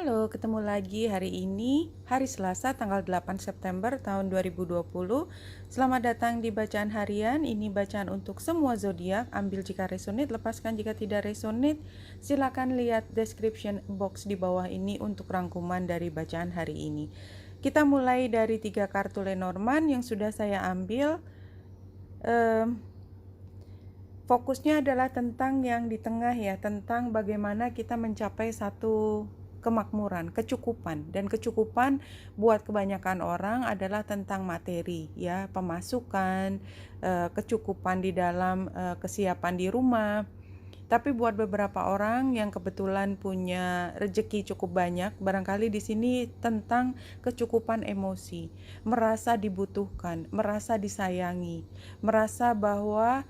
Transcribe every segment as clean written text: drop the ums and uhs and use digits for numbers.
Halo, ketemu lagi hari ini, hari Selasa tanggal 8 September tahun 2020. Selamat datang di bacaan harian. Ini bacaan untuk semua zodiak. Ambil jika resonate, lepaskan jika tidak resonate. Silakan lihat description box di bawah ini untuk rangkuman dari bacaan hari ini. Kita mulai dari 3 kartu Lenormand yang sudah saya ambil. Fokusnya adalah tentang yang di tengah ya, tentang bagaimana kita mencapai satu kemakmuran, kecukupan. Dan kecukupan buat kebanyakan orang adalah tentang materi ya, pemasukan, kecukupan di dalam kesiapan di rumah. Tapi buat beberapa orang yang kebetulan punya rezeki cukup banyak, barangkali di sini tentang kecukupan emosi, merasa dibutuhkan, merasa disayangi, merasa bahwa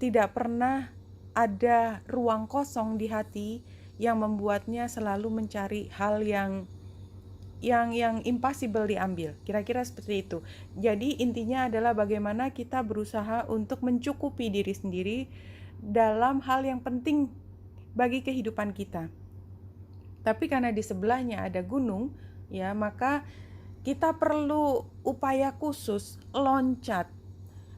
tidak pernah ada ruang kosong di hati yang membuatnya selalu mencari hal yang impossible diambil. Kira-kira seperti itu. Jadi intinya adalah bagaimana kita berusaha untuk mencukupi diri sendiri dalam hal yang penting bagi kehidupan kita. Tapi karena di sebelahnya ada gunung, ya, maka kita perlu upaya khusus loncat,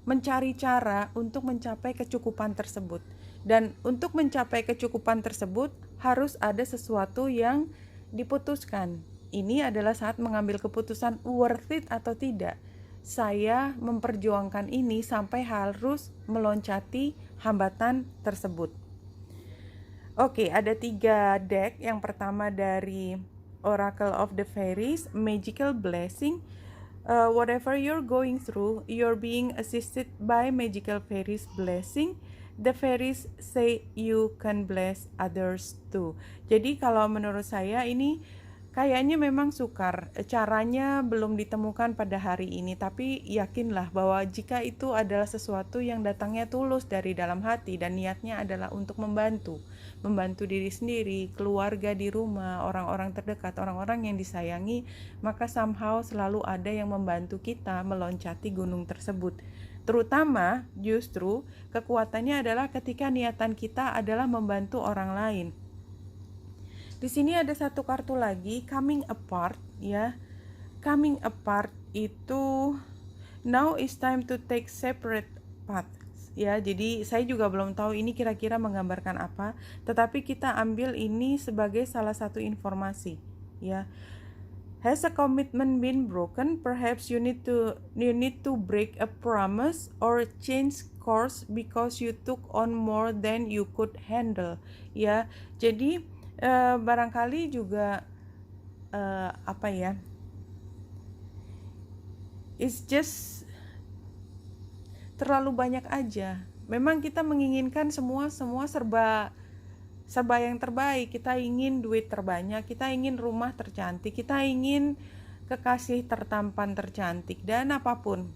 mencari cara untuk mencapai kecukupan tersebut. Dan untuk mencapai kecukupan tersebut harus ada sesuatu yang diputuskan. Ini adalah saat mengambil keputusan worth it atau tidak. Saya memperjuangkan ini sampai harus meloncati hambatan tersebut. Oke, ada 3 deck. Yang pertama dari Oracle of the Fairies, Magical Blessing. Whatever you're going through, you're being assisted by magical fairies blessing. The fairies say you can bless others too. Jadi kalau menurut saya ini kayaknya memang sukar. Caranya belum ditemukan pada hari ini, tapi yakinlah bahwa jika itu adalah sesuatu yang datangnya tulus dari dalam hati dan niatnya adalah untuk membantu diri sendiri, keluarga di rumah, orang-orang terdekat, orang-orang yang disayangi, maka somehow selalu ada yang membantu kita meloncati gunung tersebut. Terutama justru kekuatannya adalah ketika niatan kita adalah membantu orang lain. Di sini ada satu kartu lagi, coming apart ya. Coming apart itu now is time to take separate path. Ya, jadi saya juga belum tahu ini kira-kira menggambarkan apa, tetapi kita ambil ini sebagai salah satu informasi, ya. Has a commitment been broken? Perhaps you need to break a promise or change course because you took on more than you could handle, ya. Jadi barangkali juga apa ya? It's just terlalu banyak aja. Memang kita menginginkan semua serba yang terbaik. Kita ingin duit terbanyak, kita ingin rumah tercantik, kita ingin kekasih tertampan tercantik dan apapun.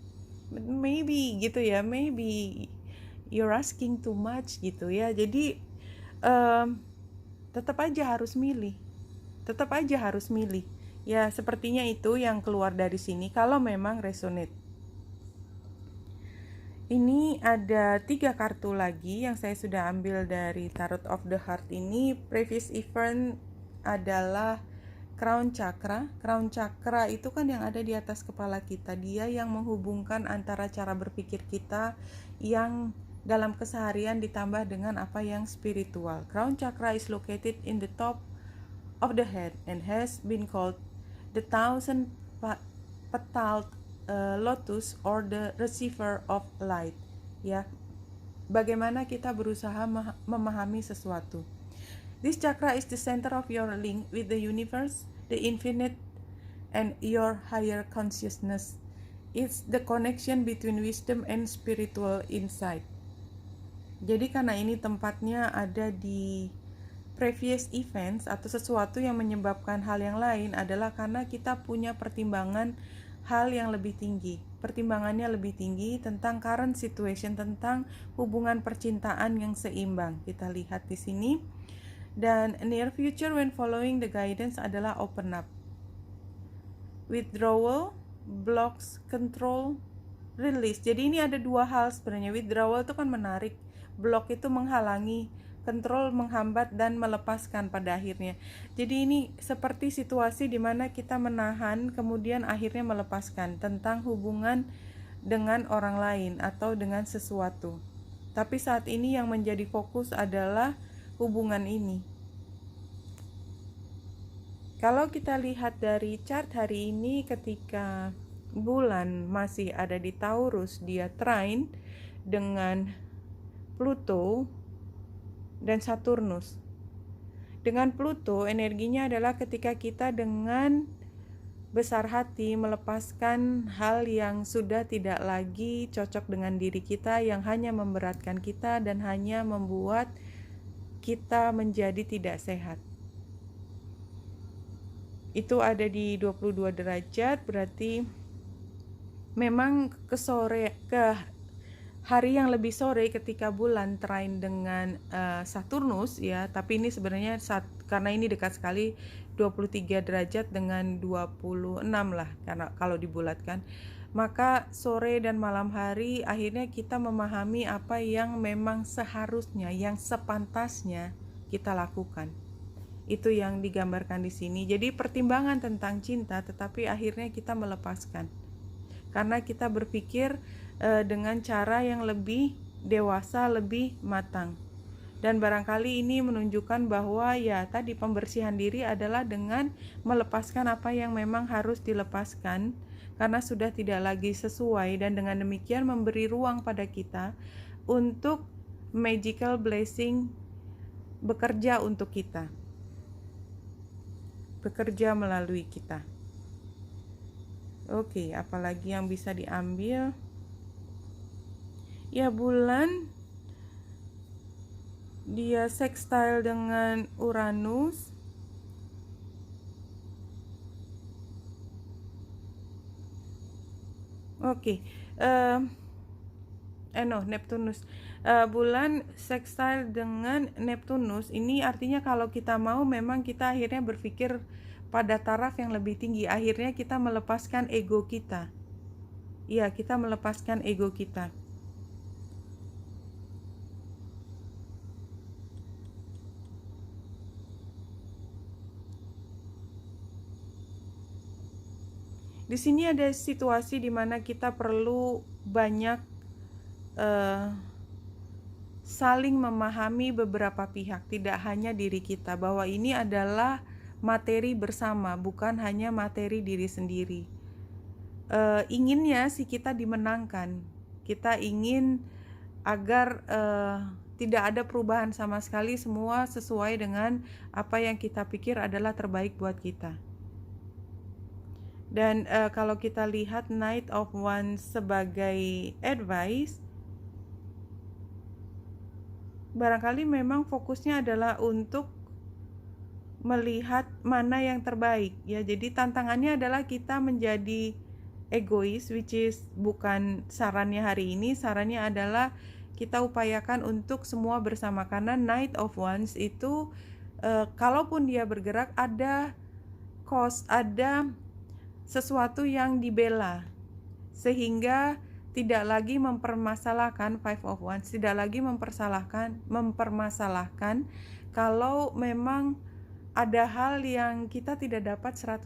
Maybe gitu ya, maybe you're asking too much gitu ya. Jadi tetap aja harus milih. Ya, sepertinya itu yang keluar dari sini kalau memang resonate. Ini ada 3 kartu lagi yang saya sudah ambil dari Tarot of the Heart ini. Previous event adalah Crown Chakra. Crown Chakra itu kan yang ada di atas kepala kita. Dia yang menghubungkan antara cara berpikir kita yang dalam keseharian ditambah dengan apa yang spiritual. Crown Chakra is located in the top of the head and has been called the thousand petaled lotus or the receiver of light, ya. Bagaimana kita berusaha memahami sesuatu. This chakra is the center of your link with the universe, the infinite, and your higher consciousness. It's the connection between wisdom and spiritual insight. Jadi karena ini tempatnya ada di previous events atau sesuatu yang menyebabkan hal yang lain adalah karena kita punya pertimbangan hal yang lebih tinggi. Pertimbangannya lebih tinggi tentang current situation, tentang hubungan percintaan yang seimbang. Kita lihat di sini. Dan near future when following the guidance adalah open up. Withdrawal, blocks, control, release. Jadi ini ada 2 hal sebenarnya. Withdrawal itu kan menarik, block itu menghalangi, kontrol, menghambat, dan melepaskan pada akhirnya. Jadi ini seperti situasi di mana kita menahan kemudian akhirnya melepaskan tentang hubungan dengan orang lain atau dengan sesuatu. Tapi saat ini yang menjadi fokus adalah hubungan ini. Kalau kita lihat dari chart hari ini, ketika bulan masih ada di Taurus, dia trine dengan Pluto dan Saturnus. Dengan Pluto, energinya adalah ketika kita dengan besar hati melepaskan hal yang sudah tidak lagi cocok dengan diri kita, yang hanya memberatkan kita dan hanya membuat kita menjadi tidak sehat. Itu ada di 22 derajat, berarti memang ke hari yang lebih sore ketika bulan trine dengan Saturnus ya, tapi ini sebenarnya karena ini dekat sekali 23 derajat dengan 26 lah karena kalau dibulatkan, maka sore dan malam hari akhirnya kita memahami apa yang memang seharusnya, yang sepantasnya kita lakukan. Itu yang digambarkan di sini. Jadi pertimbangan tentang cinta, tetapi akhirnya kita melepaskan karena kita berpikir dengan cara yang lebih dewasa, lebih matang. Dan barangkali ini menunjukkan bahwa ya tadi pembersihan diri adalah dengan melepaskan apa yang memang harus dilepaskan karena sudah tidak lagi sesuai, dan dengan demikian memberi ruang pada kita untuk magical blessing bekerja untuk kita, bekerja melalui kita. Oke, apalagi yang bisa diambil? Ya, bulan dia sextile dengan Uranus. Oke, Neptunus. Bulan sextile dengan Neptunus ini artinya kalau kita mau, memang kita akhirnya berpikir pada taraf yang lebih tinggi. Akhirnya kita melepaskan ego kita. Iya, kita melepaskan ego kita. Di sini ada situasi di mana kita perlu banyak saling memahami beberapa pihak, tidak hanya diri kita, bahwa ini adalah materi bersama, bukan hanya materi diri sendiri. Inginnya sih kita dimenangkan, kita ingin agar tidak ada perubahan sama sekali, semua sesuai dengan apa yang kita pikir adalah terbaik buat kita. Dan kalau kita lihat Knight of Wands sebagai advice, barangkali memang fokusnya adalah untuk melihat mana yang terbaik ya. Jadi tantangannya adalah kita menjadi egois, which is bukan sarannya hari ini. Sarannya adalah kita upayakan untuk semua bersama, karena Knight of Wands itu kalaupun dia bergerak ada cost, ada sesuatu yang dibela, sehingga tidak lagi mempermasalahkan Five of Wands, tidak lagi mempermasalahkan kalau memang ada hal yang kita tidak dapat 100%.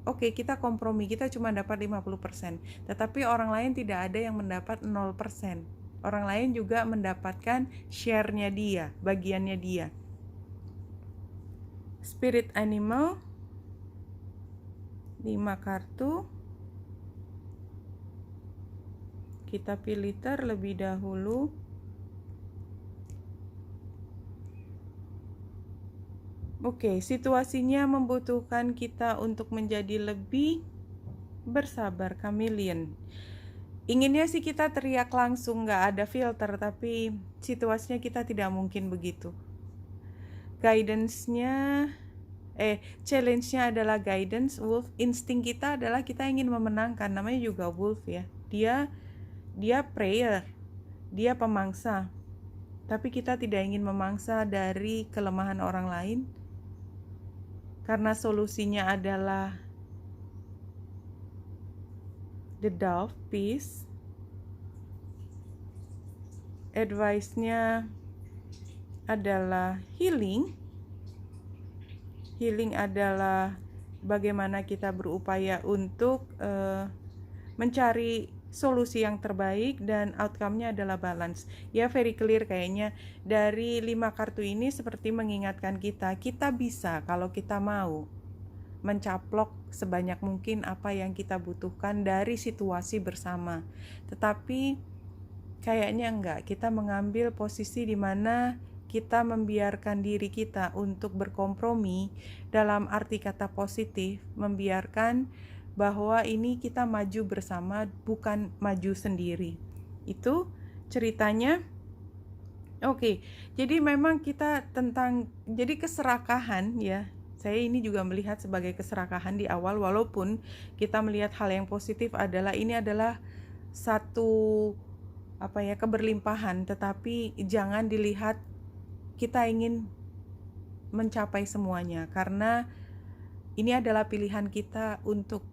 Oke, kita kompromi, kita cuma dapat 50%, tetapi orang lain tidak ada yang mendapat 0%. Orang lain juga mendapatkan share-nya dia, bagiannya dia. Spirit animal 5 kartu. Kita pilih terlebih dahulu. Oke, situasinya membutuhkan kita untuk menjadi lebih bersabar, chameleon. Inginnya sih kita teriak langsung, gak ada filter, tapi situasinya kita tidak mungkin begitu. Challenge-nya adalah guidance, wolf. Insting kita adalah kita ingin memenangkan, namanya juga wolf ya. Dia prayer, dia pemangsa. Tapi kita tidak ingin memangsa dari kelemahan orang lain, karena solusinya adalah the dove, peace. Advice-nya adalah healing. Healing adalah bagaimana kita berupaya untuk mencari solusi yang terbaik, dan outcome-nya adalah balance. Ya, very clear kayaknya dari 5 kartu ini seperti mengingatkan kita bisa kalau kita mau mencaplok sebanyak mungkin apa yang kita butuhkan dari situasi bersama. Tetapi kayaknya enggak, kita mengambil posisi di mana kita membiarkan diri kita untuk berkompromi dalam arti kata positif, membiarkan bahwa ini kita maju bersama, bukan maju sendiri. Itu ceritanya. Oke, jadi memang kita jadi keserakahan ya. Saya ini juga melihat sebagai keserakahan di awal, walaupun kita melihat hal yang positif adalah ini adalah satu keberlimpahan, tetapi jangan dilihat kita ingin mencapai semuanya, karena ini adalah pilihan kita untuk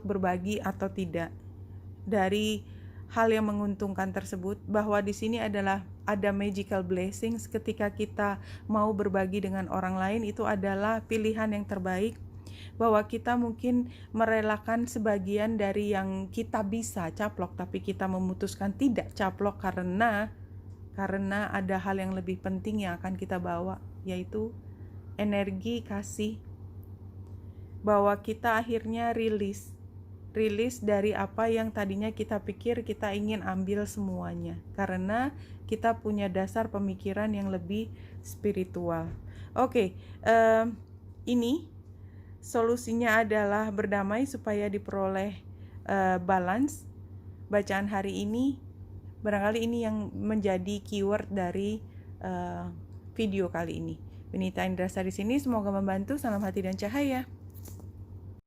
berbagi atau tidak dari hal yang menguntungkan tersebut, bahwa di sini adalah ada magical blessings ketika kita mau berbagi dengan orang lain. Itu adalah pilihan yang terbaik, bahwa kita mungkin merelakan sebagian dari yang kita bisa caplok, tapi kita memutuskan tidak caplok karena ada hal yang lebih penting yang akan kita bawa, yaitu energi kasih, bahwa kita akhirnya rilis dari apa yang tadinya kita pikir kita ingin ambil semuanya, karena kita punya dasar pemikiran yang lebih spiritual. Oke, ini solusinya adalah berdamai supaya diperoleh balance. Bacaan hari ini, barangkali ini yang menjadi keyword dari video kali ini. Benita Indrasa di sini, semoga membantu. Salam hati dan cahaya.